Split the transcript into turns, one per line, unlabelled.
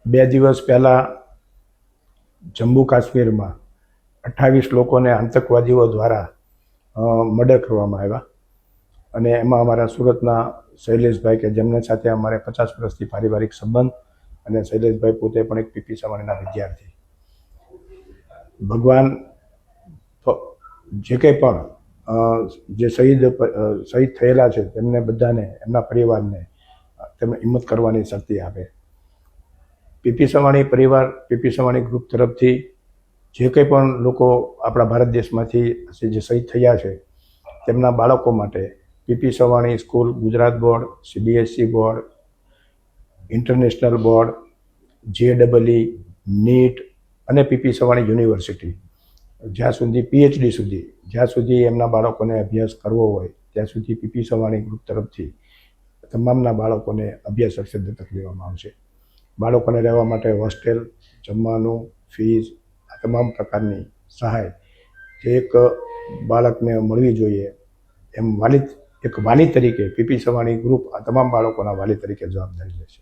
2 દિવસ પહેલાં જમ્મુ કાશ્મીરમાં 28 લોકોને આતંકવાદીઓ દ્વારા મર્ડર કરવામાં આવ્યા અને એમાં અમારા સુરતના શૈલેષભાઈ કે જેમની સાથે અમારે 50 વર્ષથી પારિવારિક સંબંધ અને શૈલેષભાઈ પોતે પણ એક પીપી સવાણીના વિદ્યાર્થી. ભગવાન જે કંઈ પણ જે શહીદ થયેલા છે તેમને બધાને એમના પરિવારને તેમને હિંમત કરવાની શક્તિ આપે. પીપી સવાણી પરિવાર, પીપી સવાણી ગ્રુપ તરફથી જે કંઈ પણ લોકો આપણા ભારત દેશમાંથી જે શહીદ થયા છે તેમના બાળકો માટે PP Savani school, Gujarat board, CBSE board, international board, JEE, NEET અને પીપી સવાણી યુનિવર્સિટી જ્યાં સુધી PhD સુધી જ્યાં સુધી એમના બાળકોને અભ્યાસ કરવો હોય ત્યાં સુધી પીપી સવાણી ગ્રુપ તરફથી તમામના બાળકોને અભ્યાસ અર્થે દત્તક લેવામાં આવશે. બાળકોને રહેવા માટે હોસ્ટેલ, જમવાનું, ફીસ, આ તમામ પ્રકારની સહાય જે એક બાળકને મળવી જોઈએ એમ એક વાલી તરીકે પીપી સવાણી ગ્રુપ આ તમામ બાળકોના વાલી તરીકે જવાબદારી લેશે.